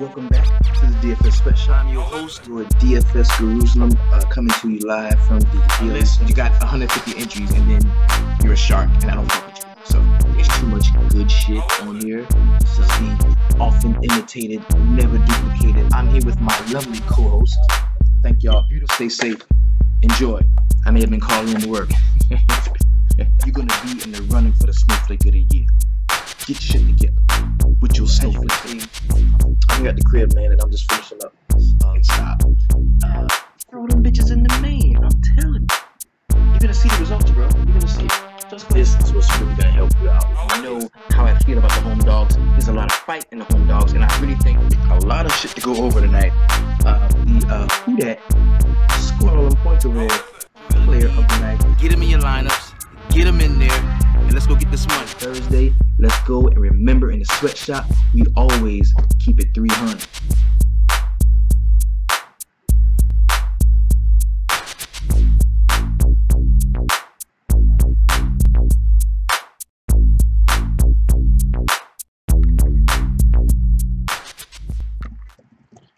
Welcome back to the DFS Special. I'm your host, your DFS Jerusalem, coming to you live from the list. You got 150 entries, and then you're a shark, and I don't fuck with you. So there's too much good shit on here. This is the often imitated, never duplicated. I'm here with my lovely co-host. Thank y'all. Stay safe. Enjoy. I may have been calling in to work. You're gonna be in the running for the Snowflake of the Year. Get your shit together with your Snowflake. I'm at the crib, man, and I'm just finishing up. Stop. Throw them bitches in the main. I'm telling you. You're gonna see the results, bro. You're gonna see it. This is what's really gonna help you out. You know how I feel about the home dogs. There's a lot of fight in the home dogs, and I really think a lot of shit to go over tonight. Who that scoring all them points over there? Player of the night. Get him in your lineups. Get him in there, and let's go get this money. Thursday, let's go, and remember, in the sweatshop, we always keep it 300.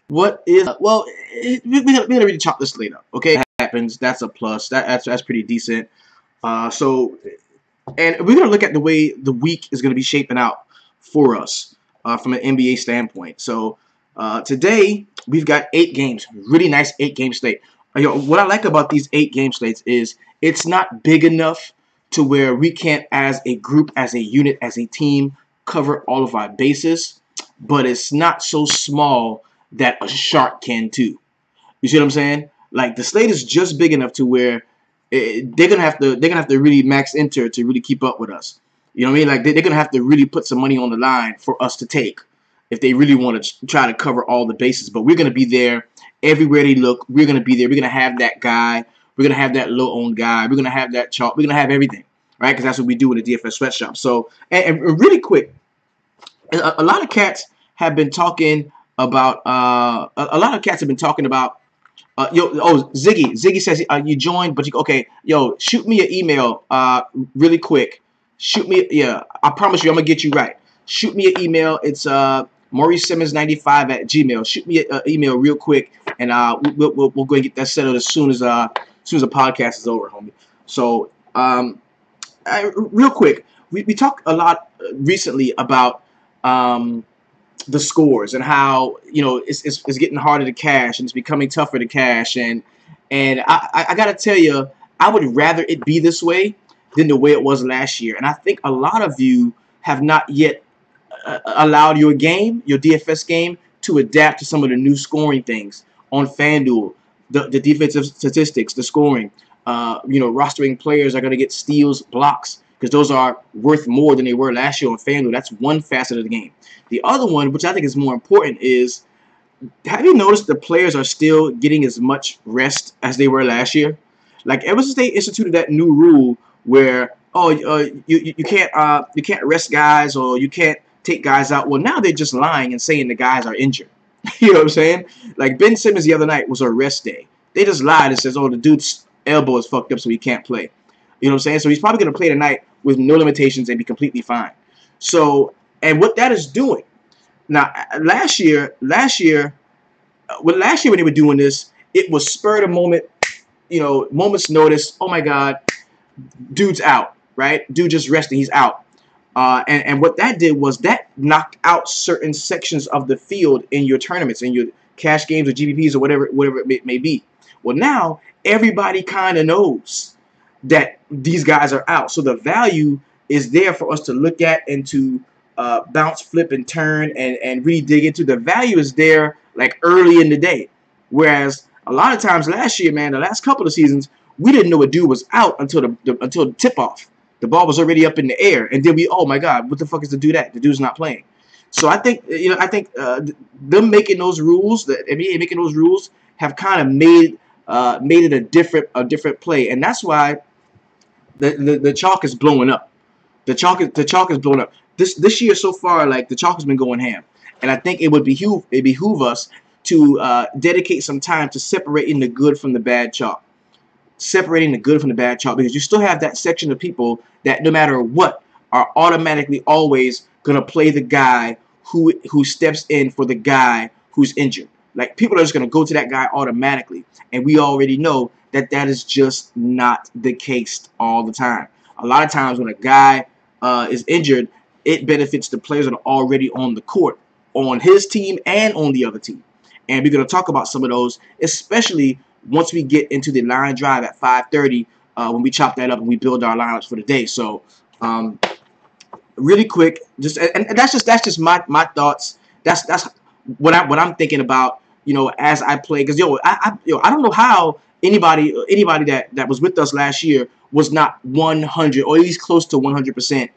What is we're gonna really chop this slate up, okay? That happens. That's a plus. That's pretty decent. And we're going to look at the way the week is going to be shaping out for us from an NBA standpoint. So today we've got 8 games, really nice 8-game slate. What I like about these 8-game slates is it's not big enough to where we can't, as a group, as a unit, as a team, cover all of our bases, but it's not so small that a shark can too. You see what I'm saying? Like, the slate is just big enough to where they're gonna have to really max enter to really keep up with us. You know what I mean? Like, they're gonna have to really put some money on the line for us to take if they really want to try to cover all the bases. But we're gonna be there everywhere they look. We're gonna be there. We're gonna have that guy. We're gonna have that low-owned guy. We're gonna have that chalk. We're gonna have everything, right? Because that's what we do in the DFS sweatshop. So, and really quick, a lot of cats have been talking about. Ziggy says you joined, but shoot me an email really quick. Shoot me, I promise you I'm gonna get you right. Shoot me an email. It's MauriceSimmons95@gmail. Shoot me an email real quick, and we'll go and get that settled as soon as the podcast is over, homie. So real quick, we talked a lot recently about the scores and how it's getting harder to cash and it's becoming tougher to cash, and I gotta tell you, I would rather it be this way than the way it was last year. And I think a lot of you have not yet allowed your DFS game, to adapt to some of the new scoring things on FanDuel, the defensive statistics, the scoring. Rostering players are gonna get steals, blocks, because those are worth more than they were last year on FanDuel. That's one facet of the game. The other one, which I think is more important, is, have you noticed the players are still getting as much rest as they were last year? Like, ever since they instituted that new rule where you can't rest guys, or you can't take guys out. Well, now they're just lying and saying the guys are injured. You know what I'm saying? Like, Ben Simmons the other night was a rest day. They just lied and says, oh, the dude's elbow is fucked up, so he can't play. You know what I'm saying? So he's probably going to play tonight with no limitations and be completely fine. So, and what that is doing now, last year when they were doing this, it was spur of the moment, moment's notice. Oh my God, dude's out, right? Dude just resting, he's out. And what that did was that knocked out certain sections of the field in your tournaments, in your cash games or GPPs or whatever it may be. Well, now everybody kind of knows that these guys are out, so the value is there for us to look at and to bounce, flip, and turn and really dig into. The value is there like early in the day, whereas a lot of times last year, man, the last couple of seasons, we didn't know a dude was out until the tip off. The ball was already up in the air, and then oh my God, what the fuck is the dude at? The dude's not playing. So I think them making those rules, the NBA making those rules, have kind of made it a different play, and that's why the chalk is blowing up. The chalk is blowing up. This year so far, like, the chalk has been going ham, and I think it would behoove us to dedicate some time to separating the good from the bad chalk. Separating the good from the bad chalk, because you still have that section of people that no matter what are automatically always going to play the guy who steps in for the guy who's injured. Like, people are just going to go to that guy automatically, and we already know that that is just not the case all the time. A lot of times when a guy is injured, it benefits the players that are already on the court, on his team and on the other team. And we're going to talk about some of those, especially once we get into the line drive at 5:30 when we chop that up and we build our lineups for the day. So, really quick, just and that's just my thoughts. That's what I'm thinking about, you know, as I play. Because I don't know how anybody that was with us last year was not 100 or at least close to 100%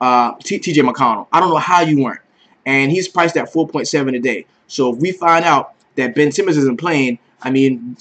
TJ McConnell. I don't know how you weren't. And he's priced at 4.7 a day. So if we find out that Ben Simmons isn't playing, I mean,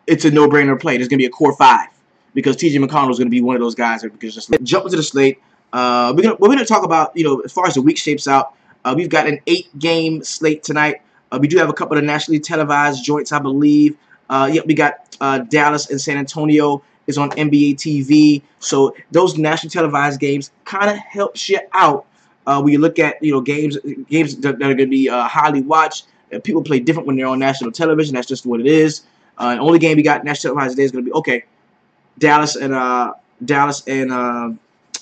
it's a no-brainer play. There's going to be a core 5 because TJ McConnell is going to be one of those guys that can just jump into the slate. We're gonna talk about, you know, as far as the week shapes out. We've got an 8-game slate tonight. We do have a couple of nationally televised joints, I believe. Yeah, we got Dallas and San Antonio is on NBA TV. So those nationally televised games kind of helps you out when you look at, you know, games that are going to be highly watched. People play different when they're on national television. That's just what it is. The only game we got national televised today is going to be Dallas and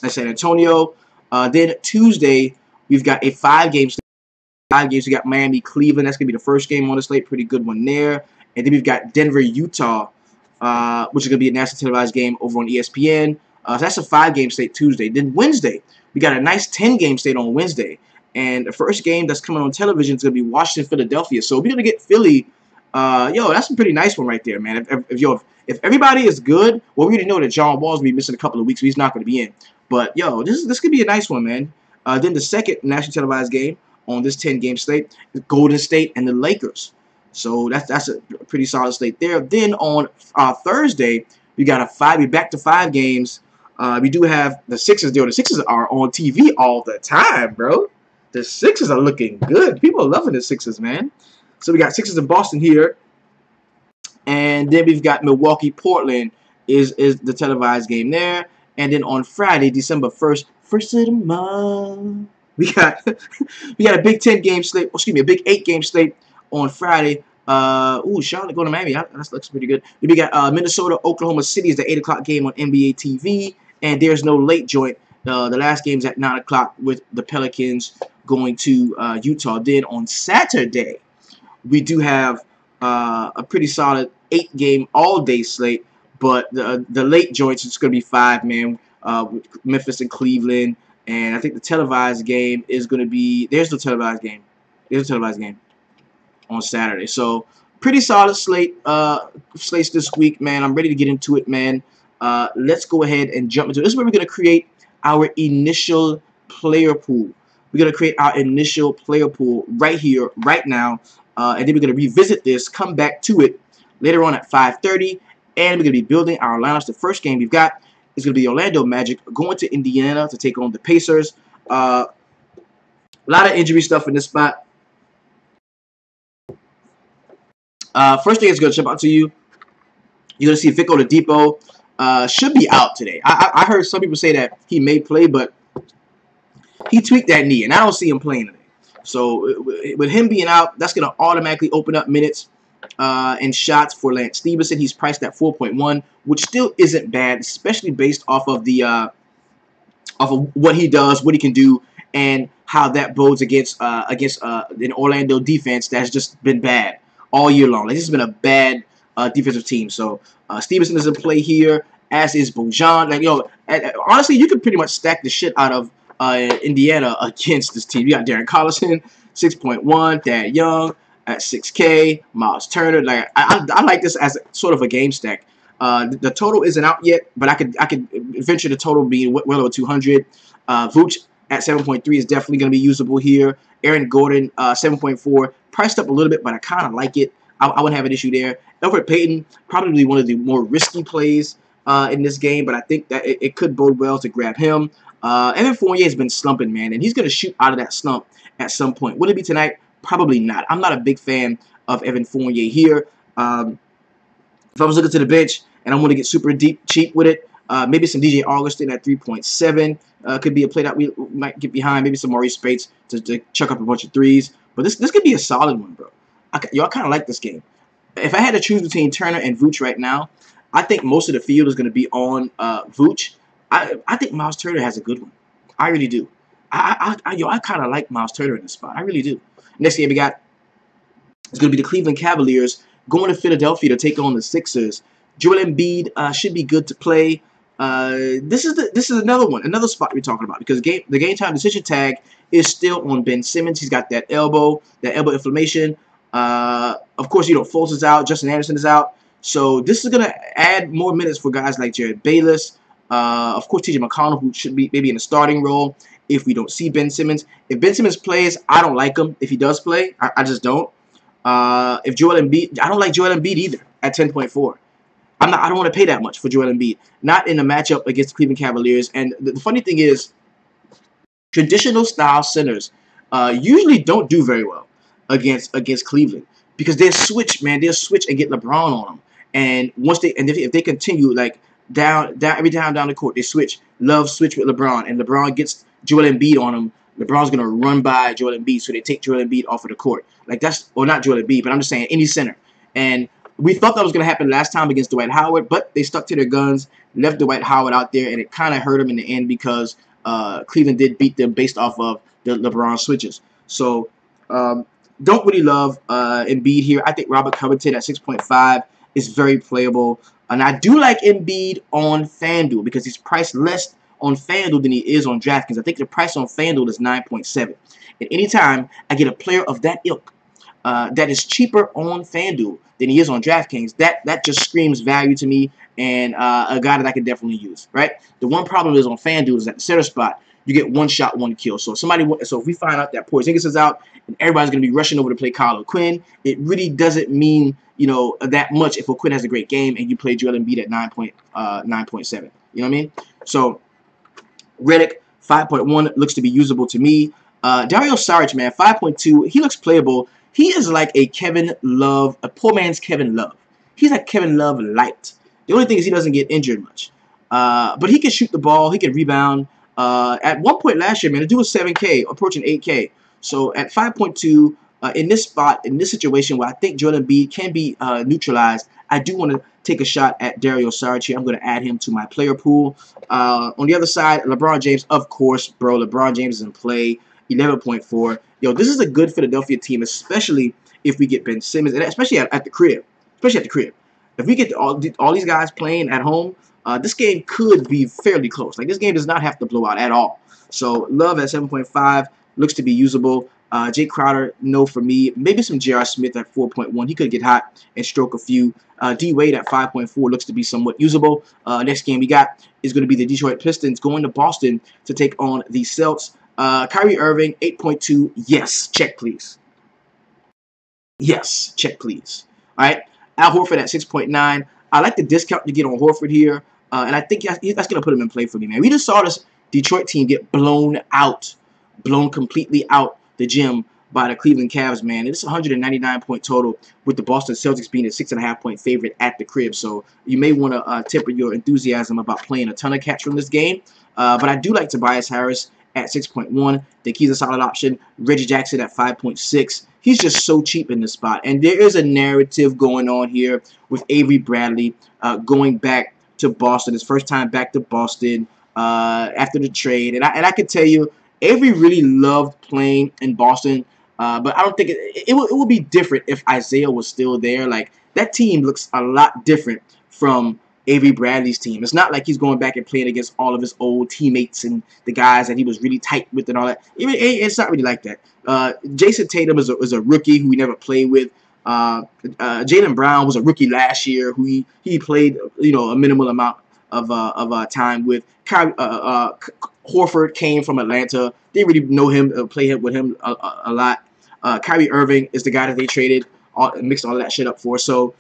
San Antonio. Then Tuesday we've got a 5-game slate. 5 games. We got Miami, Cleveland. That's gonna be the first game on the slate. Pretty good one there. And then we've got Denver, Utah, which is gonna be a national televised game over on ESPN. So that's a 5-game slate Tuesday. Then Wednesday we got a nice 10-game slate on Wednesday. And the first game that's coming on television is gonna be Washington, Philadelphia. So we're gonna get Philly. That's a pretty nice one right there, man. If everybody is good, well, we already know that John Wall's gonna be missing a couple of weeks, so he's not gonna be in. But this could be a nice one, man. Then the second national televised game on this 10-game slate is Golden State and the Lakers. So that's a pretty solid slate there. Then on Thursday, we got back to 5 games. We do have the Sixers there. The Sixers are on TV all the time, bro. The Sixers are looking good. People are loving the Sixers, man. So we got Sixers in Boston here. And then we've got Milwaukee, Portland is the televised game there. And then on Friday, December 1st, first of the month, we got a big 10-game slate. Excuse me, a big 8-game slate on Friday. Charlotte going to Miami. That looks pretty good. Then we got Minnesota, Oklahoma City is the 8 o'clock game on NBA TV. And there's no late joint. The last game's at 9 o'clock with the Pelicans going to Utah. Then on Saturday, we do have a pretty solid 8-game all-day slate. But the late joints, it's going to be 5, man. Memphis and Cleveland. And I think the televised game is going to be... There's the televised game. There's a televised game on Saturday. So, pretty solid slate. Slates this week, man. I'm ready to get into it, man. Let's go ahead and jump into it. This is where we're going to create our initial player pool. We're going to create our initial player pool right here, right now. And then we're going to revisit this, come back to it later on at 5:30. And we're going to be building our lineups. The first game we've got is going to be Orlando Magic going to Indiana to take on the Pacers. A lot of injury stuff in this spot. First thing is going to jump out to you. You're going to see Vic Oladipo should be out today. I heard some people say that he may play, but he tweaked that knee, and I don't see him playing today. So with him being out, that's going to automatically open up minutes and shots for Lance Stevenson. He's priced at 4.1, which still isn't bad, especially based off of what he does, what he can do, and how that bodes against an Orlando defense that's just been bad all year long. Like, this has been a bad defensive team. So Stevenson is in play here, as is Bojan. Like, honestly, you could pretty much stack the shit out of Indiana against this team. You got Darren Collison, 6.1, Thad Young at 6K, Miles Turner. Like, I like this as sort of a game stack. The total isn't out yet, but I could venture the total being well over 200. Vooch at 7.3 is definitely going to be usable here. Aaron Gordon, 7.4, priced up a little bit, but I kind of like it. I wouldn't have an issue there. Elfrid Payton, probably one of the more risky plays in this game, but I think that it could bode well to grab him. Evan Fournier has been slumping, man, and he's going to shoot out of that slump at some point. Would it be tonight? Probably not. I'm not a big fan of Evan Fournier here. If I was looking to the bench and I want to get super cheap with it, Maybe some DJ Augustin at 3.7 could be a play that we might get behind. Maybe some Maurice Spates to chuck up a bunch of threes. But this could be a solid one, bro. I kind of like this game. If I had to choose between Turner and Vooch right now, I think most of the field is going to be on Vooch. I think Miles Turner has a good one. I really do. I kind of like Miles Turner in this spot. I really do. Next game we got is going to be the Cleveland Cavaliers going to Philadelphia to take on the Sixers. Joel Embiid should be good to play. This is another spot we're talking about because the game time decision tag is still on Ben Simmons. He's got that elbow inflammation. Of course, Fultz is out, Justin Anderson is out, so this is gonna add more minutes for guys like Jared Bayless. Of course, TJ McConnell, who should be maybe in a starting role if we don't see Ben Simmons. If Ben Simmons plays, I don't like him. If he does play, I just don't. If Joel Embiid, I don't like Joel Embiid either at 10.4. I don't want to pay that much for Joel Embiid. Not in a matchup against the Cleveland Cavaliers. And the funny thing is, traditional style centers usually don't do very well against Cleveland because they'll switch, man. They'll switch and get LeBron on them. And if they continue like every time down the court, they switch. Love switch with LeBron, and LeBron gets Joel Embiid on him. LeBron's gonna run by Joel Embiid, so they take Joel Embiid off of the court. Like not Joel Embiid, but I'm just saying any center. And we thought that was going to happen last time against Dwight Howard, but they stuck to their guns, left Dwight Howard out there, and it kind of hurt them in the end because Cleveland did beat them based off of the LeBron switches. So don't really love Embiid here. I think Robert Covington at 6.5 is very playable. And I do like Embiid on FanDuel because he's priced less on FanDuel than he is on DraftKings. I think the price on FanDuel is 9.7. And anytime I get a player of that ilk that is cheaper on FanDuel than he is on DraftKings, that just screams value to me and a guy that I can definitely use, right? The one problem is on FanDuel is at the center spot, you get one shot, one kill. So if we find out that Porzingis is out and everybody's going to be rushing over to play Kyle O'Quinn, it really doesn't mean, that much if O'Quinn has a great game and you play Joel Embiid at 9.7. You know what I mean? So Redick, 5.1 looks to be usable to me. Dario Saric, man, 5.2. He looks playable. He is like a Kevin Love, a poor man's Kevin Love. He's like Kevin Love light. The only thing is he doesn't get injured much. But he can shoot the ball. He can rebound. At one point last year, man, the dude was 7K, approaching 8K. So at 5.2, in this spot, in this situation where I think Joel Embiid can be neutralized, I do want to take a shot at Dario Saric here. I'm going to add him to my player pool. On the other side, LeBron James, of course, bro. LeBron James is in play, 11.4. Yo, this is a good Philadelphia team, especially if we get Ben Simmons, and especially at the crib. If we get all these guys playing at home, this game could be fairly close. Like, this game does not have to blow out at all. So, Love at 7.5 looks to be usable. Jake Crowder, no for me. Maybe some J.R. Smith at 4.1. He could get hot and stroke a few. D. Wade at 5.4 looks to be somewhat usable. Next game we got is going to be the Detroit Pistons going to Boston to take on the Celtics. Kyrie Irving, 8.2. Yes, check please. Yes, check please. All right. Al Horford at 6.9. I like the discount you get on Horford here. And I think that's going to put him in play for me, man. We just saw this Detroit team get blown completely out the gym by the Cleveland Cavs, man. And it's a 199-point total with the Boston Celtics being a 6.5-point favorite at the crib. So you may want to temper your enthusiasm about playing a ton of catch from this game. But I do like Tobias Harris at 6.1. Think he's a solid option. Reggie Jackson at 5.6. He's just so cheap in this spot. And there is a narrative going on here with Avery Bradley going back to Boston. His first time back to Boston after the trade. And I can tell you, Avery really loved playing in Boston. But I don't think it would be different if Isaiah was still there. Like, that team looks a lot different from Avery Bradley's team. It's not like he's going back and playing against all of his old teammates and the guys that he was really tight with and all that. It's not really like that. Jason Tatum is a rookie who we never played with. Jaylen Brown was a rookie last year who he played a minimal amount of time with. Horford came from Atlanta. Didn't really know him, play with him a lot. Kyrie Irving is the guy that they traded, mixed all that shit up for. So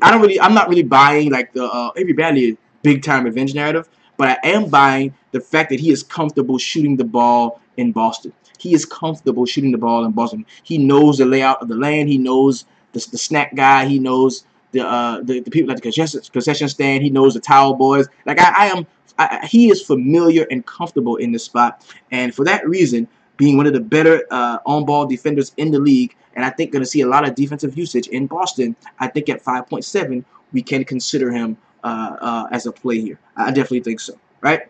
I'm not really buying like the Avery Bradley big time revenge narrative, but I am buying the fact that he is comfortable shooting the ball in Boston. He is comfortable shooting the ball in Boston. He knows the layout of the lane. He knows the snack guy. He knows the people at the concession stand. He knows the towel boys. Like he is familiar and comfortable in this spot, and for that reason, being one of the better on-ball defenders in the league, and I think going to see a lot of defensive usage in Boston. I think at 5.7, we can consider him as a play here. I definitely think so. Right?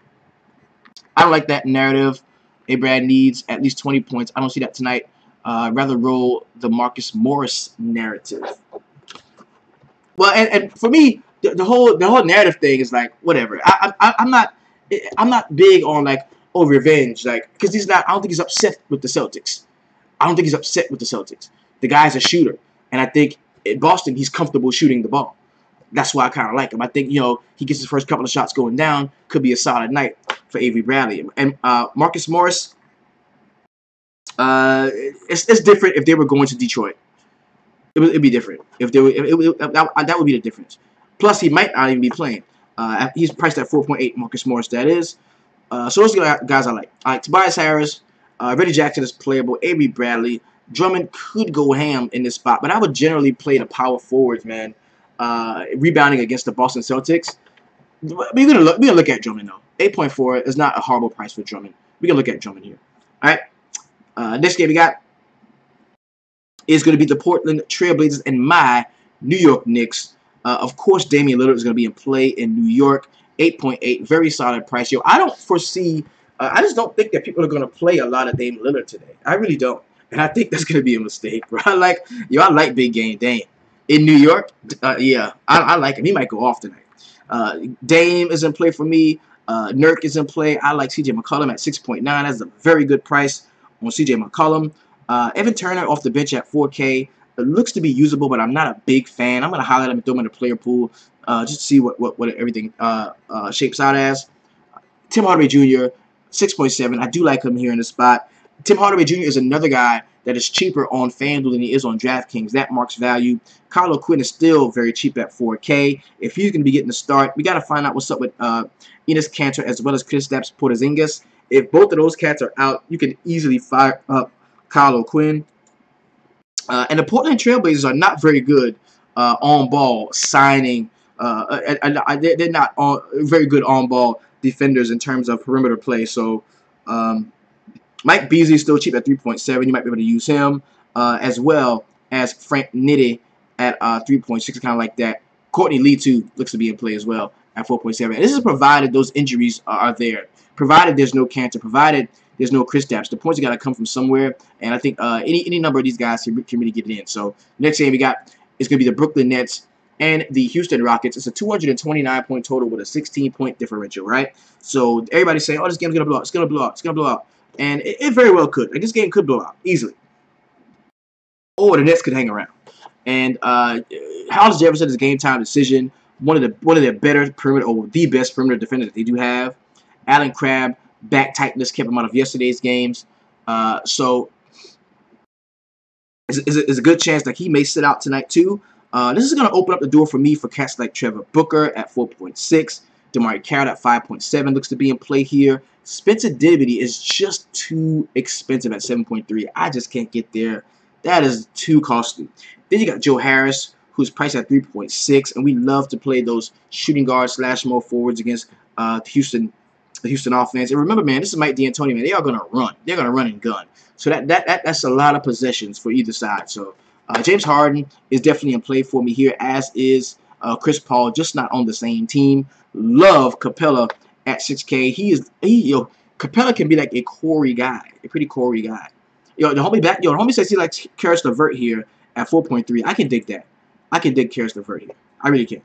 I don't like that narrative. A-Brad needs at least 20 points. I don't see that tonight. I'd rather roll the Marcus Morris narrative. Well, and for me, the whole narrative thing is like whatever. I'm not big on like revenge, like because I don't think he's upset with the Celtics. I don't think he's upset with the Celtics. The guy's a shooter, and I think in Boston he's comfortable shooting the ball. That's why I kind of like him. I think he gets his first couple of shots going down. Could be a solid night for Avery Bradley and Marcus Morris. It's different if they were going to Detroit. It'd be different if they were. That would be the difference. Plus, he might not even be playing. He's priced at 4.8. Marcus Morris, that is. So those are the guys I like. All right, Tobias Harris, Reggie Jackson is playable. Avery Bradley, Drummond could go ham in this spot, but I would generally play the power forwards, man. Rebounding against the Boston Celtics. We're gonna look at Drummond though. 8.4 is not a horrible price for Drummond. We can look at Drummond here. All right. Next game we got is going to be the Portland Trailblazers and my New York Knicks. Of course, Damian Lillard is going to be in play in New York. 8.8, very solid price. Yo, I don't foresee. I just don't think that people are going to play a lot of Damian Lillard today. I really don't, and I think that's going to be a mistake, bro. I like big game Dame in New York. Yeah, I like him. He might go off tonight. Dame is in play for me. Nurk is in play. I like C.J. McCollum at 6.9. That's a very good price on C.J. McCollum. Evan Turner off the bench at 4K. It looks to be usable, but I'm not a big fan. I'm going to highlight him and throw him in the player pool just to see what everything shapes out as. Tim Hardaway Jr., 6.7. I do like him here in the spot. Tim Hardaway Jr. is another guy that is cheaper on FanDuel than he is on DraftKings. That marks value. Kyle Quinn is still very cheap at 4K. If he's going to be getting the start, we got to find out what's up with Enes Kanter as well as Kristaps Porzingis. If both of those cats are out, you can easily fire up Kyle Quinn. And the Portland Trailblazers are not very good on ball signing. They're not very good on ball defenders in terms of perimeter play. So Mike Beasley is still cheap at 3.7. You might be able to use him as well as Frank Nitti at 3.6. Kind of like that. Courtney Lee too looks to be in play as well at 4.7. And this is provided those injuries are there. Provided there's no Kanter. Provided there's no Kristaps. The points got to come from somewhere, and I think any number of these guys can really get it in. So next game we got is going to be the Brooklyn Nets and the Houston Rockets. It's a 229-point total with a 16-point differential, right? So everybody's saying, oh, this game's going to blow out. It's going to blow out. It's going to blow out. And it very well could. Like, this game could blow out easily. Or the Nets could hang around. And Hollis Jefferson is a game-time decision. One of their better perimeter, or the best perimeter defender that they do have. Allen Crabbe, back tightness kept him out of yesterday's games. So it's a good chance that he may sit out tonight too. This is going to open up the door for me for cats like Trevor Booker at 4.6. DeMar Carroll at 5.7 looks to be in play here. Spencer Dinwiddie is just too expensive at 7.3. I just can't get there. That is too costly. Then you got Joe Harris, who's priced at 3.6, and we love to play those shooting guards / small forwards against the Houston offense. And remember, man, this is Mike D'Antoni, man. They are going to run. They're going to run and gun. So that's a lot of possessions for either side. So James Harden is definitely in play for me here, as is Chris Paul, just not on the same team. Love Capella at 6K. Capella can be like a Corey guy, a pretty Corey guy. The homie says he likes Karis LeVert here at 4.3. I can dig that. I can dig Karis LeVert here. I really can.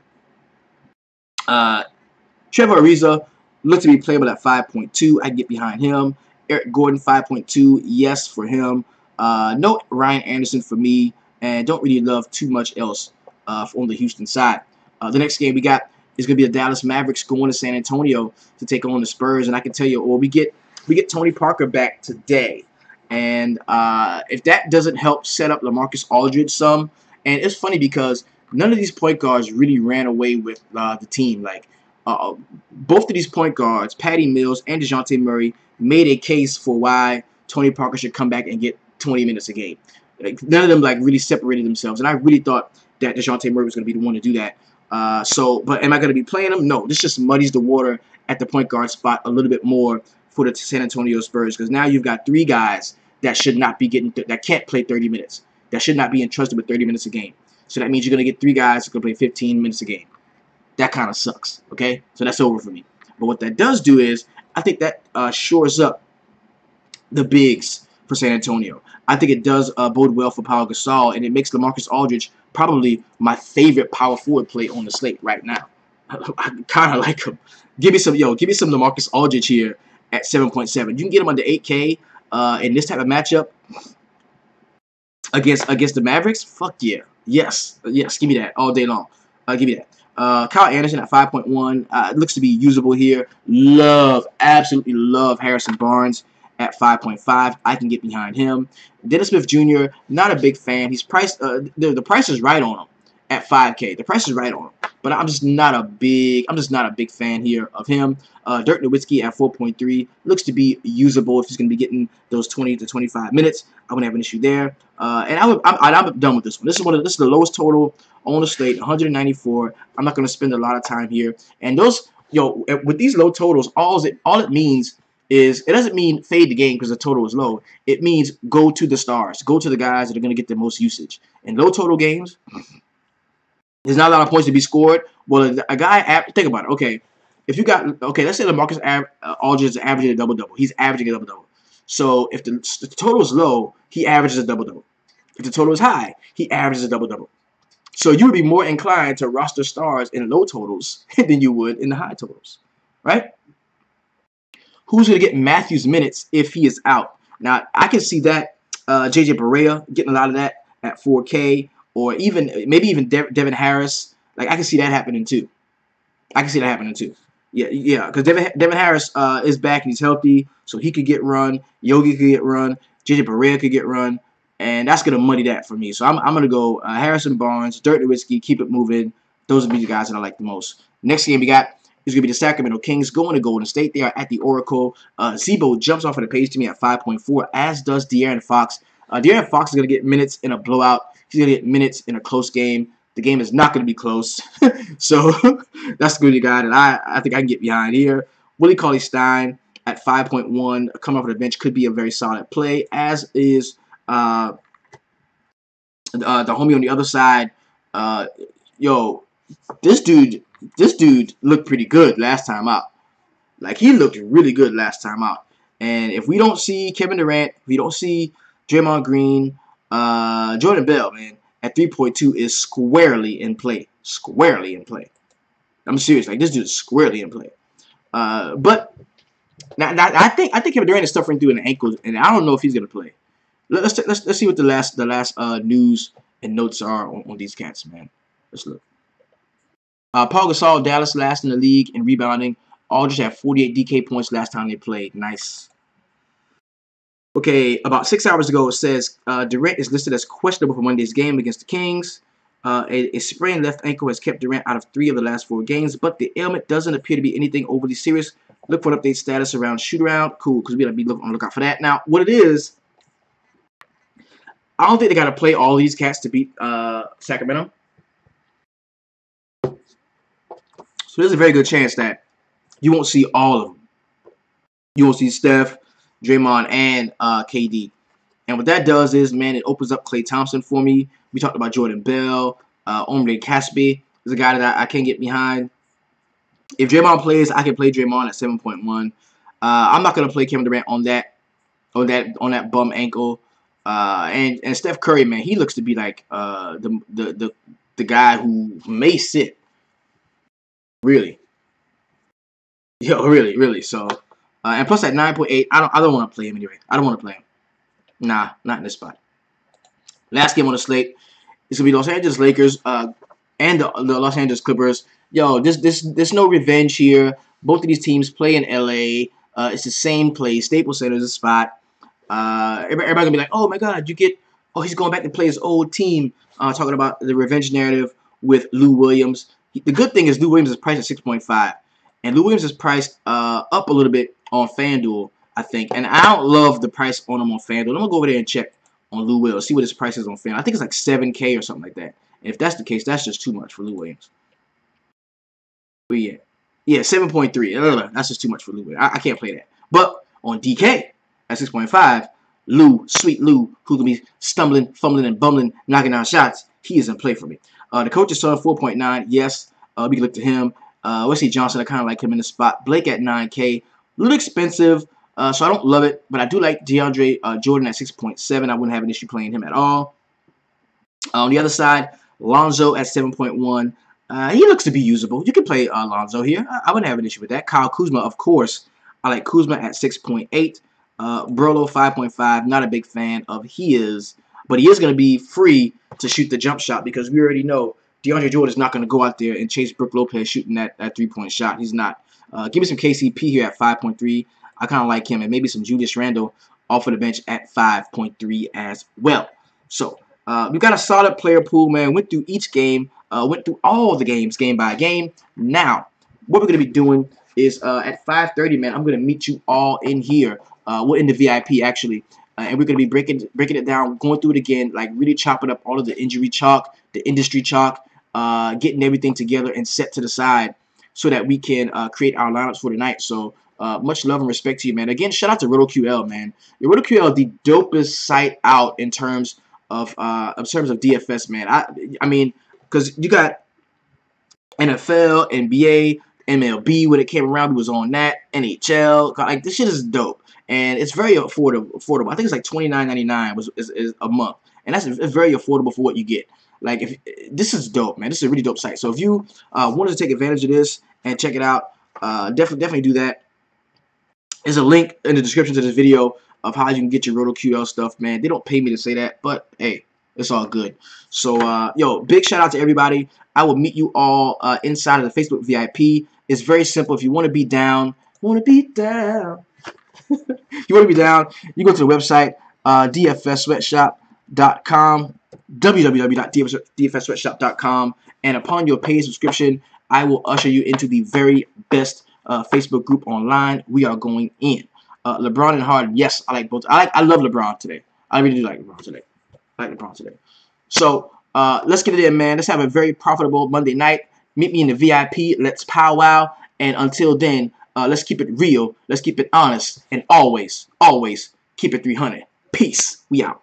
Trevor Ariza looks to be playable at 5.2. I can get behind him. Eric Gordon, 5.2. Yes, for him. No Ryan Anderson for me. And don't really love too much else on the Houston side. The next game we got is going to be the Dallas Mavericks going to San Antonio to take on the Spurs. And I can tell you, well, we get Tony Parker back today. And if that doesn't help set up LaMarcus Aldridge some, and it's funny because none of these point guards really ran away with the team. Like, both of these point guards, Patty Mills and DeJounte Murray, made a case for why Tony Parker should come back and get 20 minutes a game. Like, none of them like really separated themselves, and I really thought that DeJounte Murray was going to be the one to do that. But am I going to be playing him? No. This just muddies the water at the point guard spot a little bit more for the San Antonio Spurs, because now you've got 3 guys that should not be that can't play 30 minutes. That should not be entrusted with 30 minutes a game. So that means you're going to get 3 guys who can play 15 minutes a game. That kind of sucks, okay? So that's over for me. But what that does do is, I think that shores up the bigs for San Antonio. I think it does bode well for Pau Gasol, and it makes LaMarcus Aldridge probably my favorite power forward play on the slate right now. I kind of like him. Give me some LaMarcus Aldridge here at 7.7. You can get him under 8K in this type of matchup against the Mavericks. Fuck yeah. Yes, give me that all day long. Give me that. Kyle Anderson at 5.1 looks to be usable here. Absolutely love Harrison Barnes at 5.5. I can get behind him. Dennis Smith Jr., not a big fan. He's priced. The price is right on him at 5K. The price is right on him. But I'm just not a big fan here of him. Dirk Nowitzki at 4.3 looks to be usable if he's going to be getting those 20 to 25 minutes. I wouldn't have an issue there. And I'm done with this one. This is the lowest total on the slate, 194. I'm not going to spend a lot of time here. And those, with these low totals, all it means is, it doesn't mean fade the game because the total is low. It means go to the stars. Go to the guys that are going to get the most usage. In low total games, there's not a lot of points to be scored. Well, a guy, think about it. Okay, if you got, let's say LaMarcus Aldridge is averaging a double-double. He's averaging a double-double. So if the total is low, he averages a double-double. If the total is high, he averages a double-double. So you would be more inclined to roster stars in low totals than you would in the high totals, right? Who's going to get Matthews minutes if he is out? Now, I can see that J.J. Barea getting a lot of that at 4K, or maybe even Devin Harris. Like, I can see that happening too. Yeah, because Devin Harris is back and he's healthy, so he could get run. Yogi could get run. J.J. Barea could get run. And that's going to muddy that for me. So I'm going to go Harrison Barnes, Dirk Nowitzki, keep it moving. Those would be the guys that I like the most. Next game we got is going to be the Sacramento Kings going to Golden State. They are at the Oracle. Zebo jumps off of the page to me at 5.4, as does De'Aaron Fox. De'Aaron Fox is going to get minutes in a blowout. He's going to get minutes in a close game. The game is not going to be close. So that's going to be the guy that I think I can get behind here. Willie Cauley-Stein at 5.1, coming off of the bench, could be a very solid play, as is the homie on the other side. This dude looked pretty good last time out. Like, he looked really good last time out. And if we don't see Kevin Durant, if we don't see Draymond Green, Jordan Bell, man, at 3.2 is squarely in play. Squarely in play. I'm serious. Like, this dude is squarely in play. But now I think Kevin Durant is suffering through an ankle, and I don't know if he's gonna play. Let's see what the last news and notes are on these cats, man. Let's look. Paul Gasol, Dallas last in the league in rebounding. Aldridge had 48 DK points last time they played. Nice. Okay, about 6 hours ago, it says Durant is listed as questionable for Monday's game against the Kings. A sprained left ankle has kept Durant out of 3 of the last 4 games, but the ailment doesn't appear to be anything overly serious. Look for an update status around shoot-around. Cool, because we got to be on the lookout for that. Now, what it is, I don't think they got to play all these cats to beat Sacramento. So there's a very good chance that you won't see all of them. You won't see Steph, Draymond, and KD. And what that does is, man, it opens up Klay Thompson for me. We talked about Jordan Bell. Omri Caspi is a guy that I can't get behind. If Draymond plays, I can play Draymond at 7.1. I'm not gonna play Kevin Durant on that bum ankle. And Steph Curry, man, he looks to be like the guy who may sit. Really. Yo, really. So, and plus at 9.8, I don't want to play him anyway. I don't want to play him. Nah, not in this spot. Last game on the slate is gonna be Los Angeles Lakers and the Los Angeles Clippers. Yo, there's no revenge here. Both of these teams play in LA. It's the same place. Staples Center is a spot. Everybody gonna be like, oh my God, he's going back to play his old team. Talking about the revenge narrative with Lou Williams. The good thing is Lou Williams is priced at 6.5, and Lou Williams is priced up a little bit on FanDuel, I think. And I don't love the price on him on FanDuel. I'm gonna go over there and check on Lou Williams, see what his price is on FanDuel. I think it's like 7K or something like that. And if that's the case, that's just too much for Lou Williams. But yeah, 7.3. That's just too much for Lou Williams. I can't play that. But on DK at 6.5, Lou, sweet Lou, who can be stumbling, fumbling, and bumbling, knocking down shots, he is in play for me. The coach is on 4.9. Yes, we can look to him. Wesley Johnson, I kind of like him in the spot. Blake at 9K. A little expensive, so I don't love it. But I do like DeAndre Jordan at 6.7. I wouldn't have an issue playing him at all. On the other side, Lonzo at 7.1. He looks to be usable. You can play Lonzo here. I wouldn't have an issue with that. Kyle Kuzma, of course. I like Kuzma at 6.8. Burlow, 5.5. Not a big fan of his. But he is going to be free to shoot the jump shot because we already know DeAndre Jordan is not going to go out there and chase Brook Lopez shooting that three-point shot. He's not. Give me some KCP here at 5.3. I kind of like him. And maybe some Julius Randle off of the bench at 5.3 as well. So, we've got a solid player pool, man. Went through each game. Went through all the games, game by game. Now, what we're going to be doing is at 5:30, man, I'm going to meet you all in here. We're in the VIP, actually. And we're going to be breaking it down, going through it again, like really chopping up all of the injury chalk, the industry chalk, getting everything together and set to the side so that we can create our lineups for tonight. So, much love and respect to you, man. Again, shout out to RotoQL, man. RotoQL, the dopest site out in terms of DFS, man. I mean, because you got NFL, NBA, MLB when it came around, we was on that. NHL, like this shit is dope, and it's very affordable. I think it's like $29.99 is a month, and it's very affordable for what you get. Like this is dope, man. This is a really dope site. So if you wanted to take advantage of this and check it out, definitely do that. There's a link in the description to this video of how you can get your RotoQL stuff, man. They don't pay me to say that, but hey, it's all good. So, yo, big shout out to everybody. I will meet you all inside of the Facebook VIP. It's very simple. If you want to be down, you want to be down, you go to the website, dfssweatshop.com, www.dfssweatshop.com, and upon your paid subscription, I will usher you into the very best Facebook group online. We are going in. LeBron and Harden, yes, I like both. I love LeBron today. I really do like LeBron today. So, let's get it in, man. Let's have a very profitable Monday night. Meet me in the VIP. Let's powwow. And until then, let's keep it real. Let's keep it honest. And always, always keep it 300. Peace. We out.